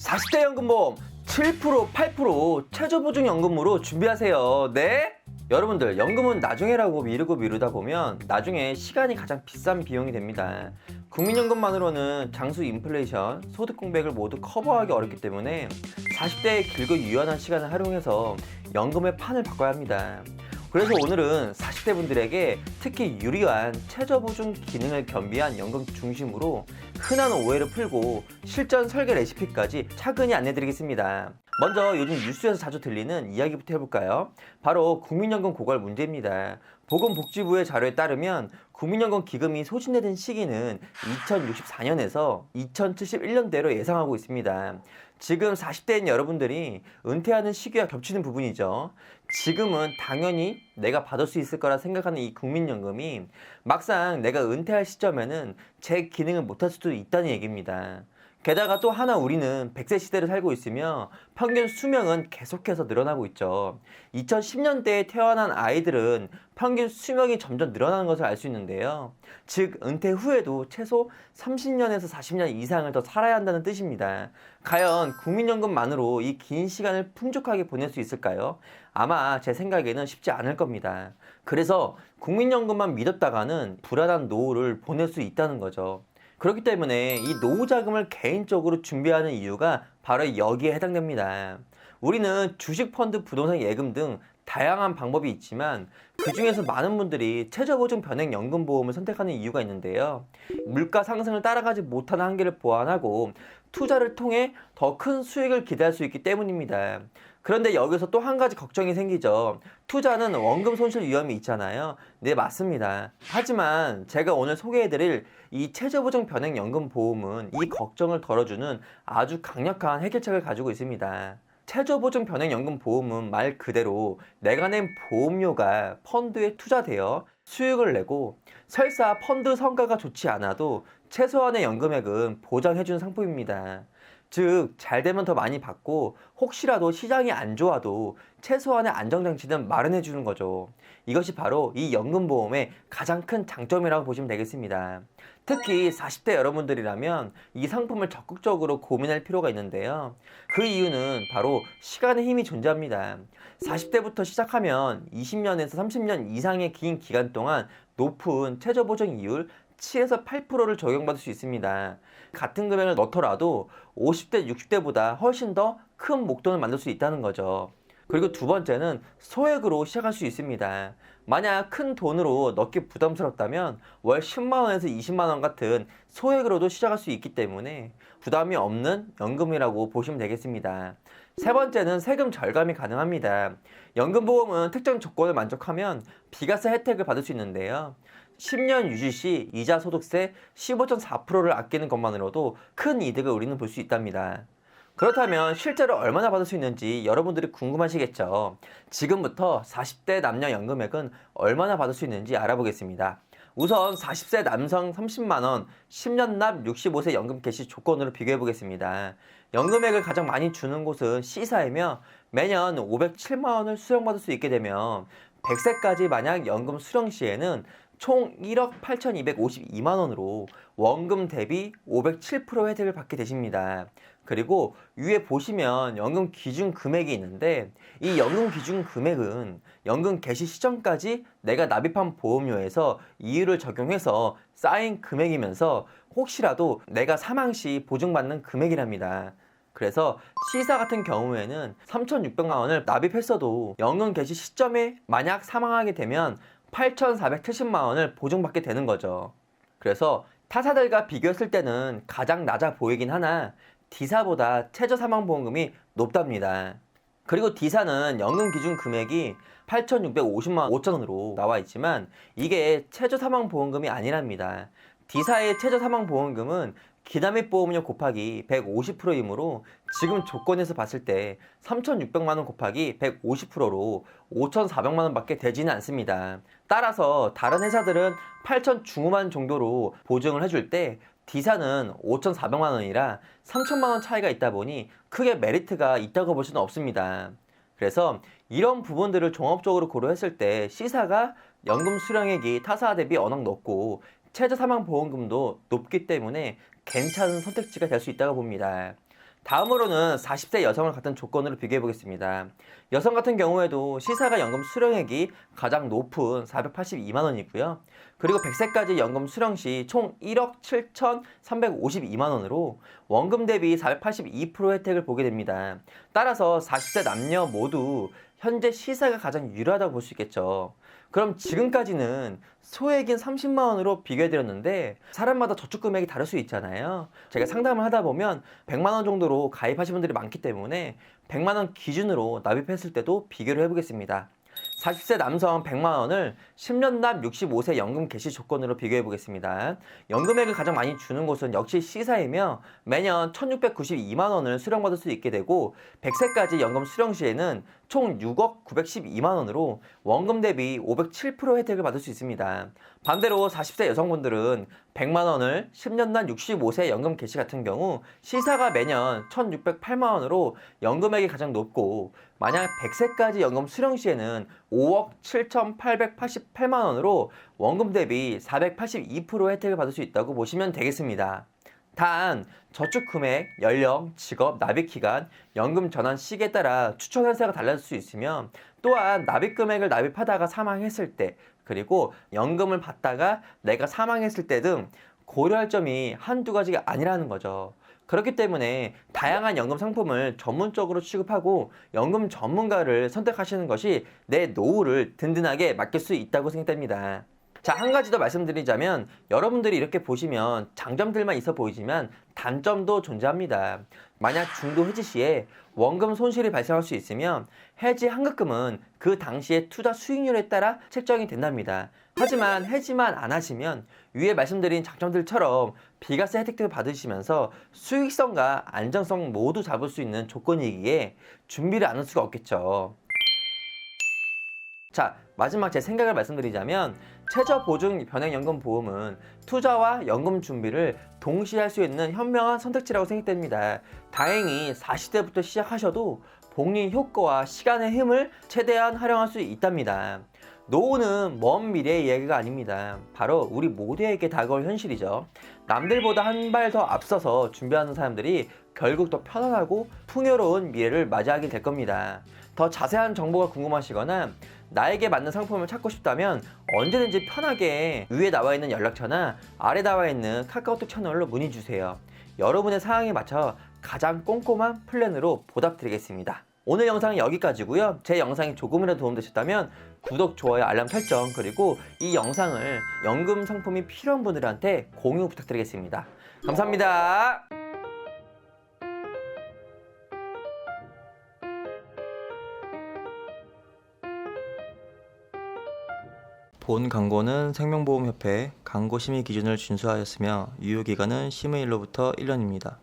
40대 연금보험 7%, 8% 최저보증연금으로 준비하세요. 네? 여러분들, 연금은 나중에라고 미루다 보면 나중에 시간이 가장 비싼 비용이 됩니다. 국민연금만으로는 장수 인플레이션, 소득 공백을 모두 커버하기 어렵기 때문에 40대의 길고 유연한 시간을 활용해서 연금의 판을 바꿔야 합니다. 그래서 오늘은 40대 분들에게 특히 유리한 최저보증 기능을 겸비한 연금 중심으로 흔한 오해를 풀고 실전 설계 레시피까지 차근히 안내드리겠습니다. 먼저 요즘 뉴스에서 자주 들리는 이야기부터 해볼까요? 바로 국민연금 고갈 문제입니다. 보건복지부의 자료에 따르면 국민연금 기금이 소진되는 시기는 2064년에서 2071년대로 예상하고 있습니다. 지금 40대인 여러분들이 은퇴하는 시기와 겹치는 부분이죠. 지금은 당연히 내가 받을 수 있을 거라 생각하는 이 국민연금이 막상 내가 은퇴할 시점에는 제 기능을 못할 수도 있다는 얘기입니다. 게다가 또 하나 우리는 100세 시대를 살고 있으며 평균 수명은 계속해서 늘어나고 있죠. 2010년대에 태어난 아이들은 평균 수명이 점점 늘어나는 것을 알 수 있는데요. 즉 은퇴 후에도 최소 30년에서 40년 이상을 더 살아야 한다는 뜻입니다. 과연 국민연금만으로 이 긴 시간을 풍족하게 보낼 수 있을까요? 아마 제 생각에는 쉽지 않을 겁니다. 그래서 국민연금만 믿었다가는 불안한 노후를 보낼 수 있다는 거죠. 그렇기 때문에 이 노후 자금을 개인적으로 준비하는 이유가 바로 여기에 해당됩니다. 우리는 주식, 펀드, 부동산 예금 등 다양한 방법이 있지만 그 중에서 많은 분들이 최저보증 변액연금보험을 선택하는 이유가 있는데요. 물가 상승을 따라가지 못하는 한계를 보완하고 투자를 통해 더 큰 수익을 기대할 수 있기 때문입니다. 그런데 여기서 또 한 가지 걱정이 생기죠. 투자는 원금 손실 위험이 있잖아요. 네, 맞습니다. 하지만 제가 오늘 소개해드릴 이 최저보증 변액연금보험은 이 걱정을 덜어주는 아주 강력한 해결책을 가지고 있습니다. 최저보증 변액연금보험은 말 그대로 내가 낸 보험료가 펀드에 투자되어 수익을 내고 설사 펀드 성과가 좋지 않아도 최소한의 연금액은 보장해주는 상품입니다. 즉, 잘 되면 더 많이 받고 혹시라도 시장이 안 좋아도 최소한의 안정장치는 마련해주는 거죠. 이것이 바로 이 연금보험의 가장 큰 장점이라고 보시면 되겠습니다. 특히 40대 여러분들이라면 이 상품을 적극적으로 고민할 필요가 있는데요. 그 이유는 바로 시간의 힘이 존재합니다. 40대부터 시작하면 20년에서 30년 이상의 긴 기간 동안 높은 최저보증 이율 7에서 8%를 적용받을 수 있습니다. 같은 금액을 넣더라도 50대, 60대보다 훨씬 더 큰 목돈을 만들 수 있다는 거죠. 그리고 두 번째는 소액으로 시작할 수 있습니다. 만약 큰 돈으로 넣기 부담스럽다면 월 10만원에서 20만원 같은 소액으로도 시작할 수 있기 때문에 부담이 없는 연금이라고 보시면 되겠습니다. 세 번째는 세금 절감이 가능합니다. 연금보험은 특정 조건을 만족하면 비과세 혜택을 받을 수 있는데요. 10년 유지 시 이자 소득세 15.4%를 아끼는 것만으로도 큰 이득을 우리는 볼 수 있답니다. 그렇다면 실제로 얼마나 받을 수 있는지 여러분들이 궁금하시겠죠. 지금부터 40대 남녀 연금액은 얼마나 받을 수 있는지 알아보겠습니다. 우선 40세 남성 30만원, 10년 납 65세 연금 개시 조건으로 비교해 보겠습니다. 연금액을 가장 많이 주는 곳은 C사이며 매년 507만원을 수령받을 수 있게 되면 100세까지 만약 연금 수령 시에는 총 1억 8,252만원으로 원금 대비 507% 혜택을 받게 되십니다. 그리고 위에 보시면 연금 기준 금액이 있는데 이 연금 기준 금액은 연금 개시 시점까지 내가 납입한 보험료에서 이율을 적용해서 쌓인 금액이면서 혹시라도 내가 사망 시 보증받는 금액이랍니다. 그래서 C사 같은 경우에는 3,600만원을 납입했어도 연금 개시 시점에 만약 사망하게 되면 8,470만원을 보증받게 되는 거죠. 그래서 타사들과 비교했을 때는 가장 낮아 보이긴 하나 D사보다 최저사망보험금이 높답니다. 그리고 D사는 연금 기준 금액이 8,650만 5천원으로 나와 있지만 이게 최저사망보험금이 아니랍니다. D사의 최저사망보험금은 기납입보험료 곱하기 150%이므로 지금 조건에서 봤을 때 3,600만원 곱하기 150%로 5,400만원 밖에 되지는 않습니다. 따라서 다른 회사들은 8,000 중후반 정도로 보증을 해줄 때 D사는 5,400만원이라 3,000만원 차이가 있다 보니 크게 메리트가 있다고 볼 수는 없습니다. 그래서 이런 부분들을 종합적으로 고려했을 때 C사가 연금 수령액이 타사 대비 워낙 높고 최저사망보험금도 높기 때문에 괜찮은 선택지가 될 수 있다고 봅니다. 다음으로는 40세 여성을 같은 조건으로 비교해 보겠습니다. 여성 같은 경우에도 시사가 연금 수령액이 가장 높은 482만 원이고요. 그리고 100세까지 연금 수령 시 총 1억 7,352만 원으로 원금 대비 482% 혜택을 보게 됩니다. 따라서 40세 남녀 모두 현재 시사가 가장 유리하다고 볼 수 있겠죠. 그럼 지금까지는 소액인 30만 원으로 비교해드렸는데 사람마다 저축 금액이 다를 수 있잖아요. 제가 상담을 하다 보면 100만 원 정도로 가입하신 분들이 많기 때문에 100만 원 기준으로 납입했을 때도 비교를 해보겠습니다. 40세 남성 100만 원을 10년 납 65세 연금 개시 조건으로 비교해 보겠습니다. 연금액을 가장 많이 주는 곳은 역시 시사이며 매년 1,692만 원을 수령받을 수 있게 되고 100세까지 연금 수령 시에는 총 6억 912만 원으로 원금 대비 507% 혜택을 받을 수 있습니다. 반대로 40세 여성분들은 100만 원을 10년 난 65세 연금 개시 같은 경우 시사가 매년 1,608만 원으로 연금액이 가장 높고 만약 100세까지 연금 수령 시에는 5억 7,888만 원으로 원금 대비 482% 혜택을 받을 수 있다고 보시면 되겠습니다. 단 저축 금액, 연령, 직업, 납입 기간, 연금 전환 시기에 따라 추천 회사가 달라질 수 있으며 또한 납입 금액을 납입하다가 사망했을 때 그리고 연금을 받다가 내가 사망했을 때 등 고려할 점이 한두 가지가 아니라는 거죠. 그렇기 때문에 다양한 연금 상품을 전문적으로 취급하고 연금 전문가를 선택하시는 것이 내 노후를 든든하게 맡길 수 있다고 생각됩니다. 자, 한 가지 더 말씀드리자면 여러분들이 이렇게 보시면 장점들만 있어 보이지만 단점도 존재합니다. 만약 중도 해지 시에 원금 손실이 발생할 수 있으면 해지 환급금은 그 당시의 투자 수익률에 따라 책정이 된답니다. 하지만 해지만 안 하시면 위에 말씀드린 장점들처럼 비과세 혜택들을 받으시면서 수익성과 안정성 모두 잡을 수 있는 조건이기에 준비를 안 할 수가 없겠죠. 자, 마지막 제 생각을 말씀드리자면 최저보증 변액연금보험은 투자와 연금 준비를 동시에 할 수 있는 현명한 선택지라고 생각됩니다. 다행히 40대부터 시작하셔도 복리 효과와 시간의 힘을 최대한 활용할 수 있답니다. 노후는 먼 미래의 이야기가 아닙니다. 바로 우리 모두에게 다가올 현실이죠. 남들보다 한 발 더 앞서서 준비하는 사람들이 결국 더 편안하고 풍요로운 미래를 맞이하게 될 겁니다. 더 자세한 정보가 궁금하시거나 나에게 맞는 상품을 찾고 싶다면 언제든지 편하게 위에 나와 있는 연락처나 아래 나와 있는 카카오톡 채널로 문의 주세요. 여러분의 상황에 맞춰 가장 꼼꼼한 플랜으로 보답드리겠습니다. 오늘 영상은 여기까지고요. 제 영상이 조금이라도 도움되셨다면 구독, 좋아요, 알람 설정 그리고 이 영상을 연금 상품이 필요한 분들한테 공유 부탁드리겠습니다. 감사합니다. 본 광고는 생명보험협회 광고심의 기준을 준수하였으며 유효기간은 심의일로부터 1년입니다.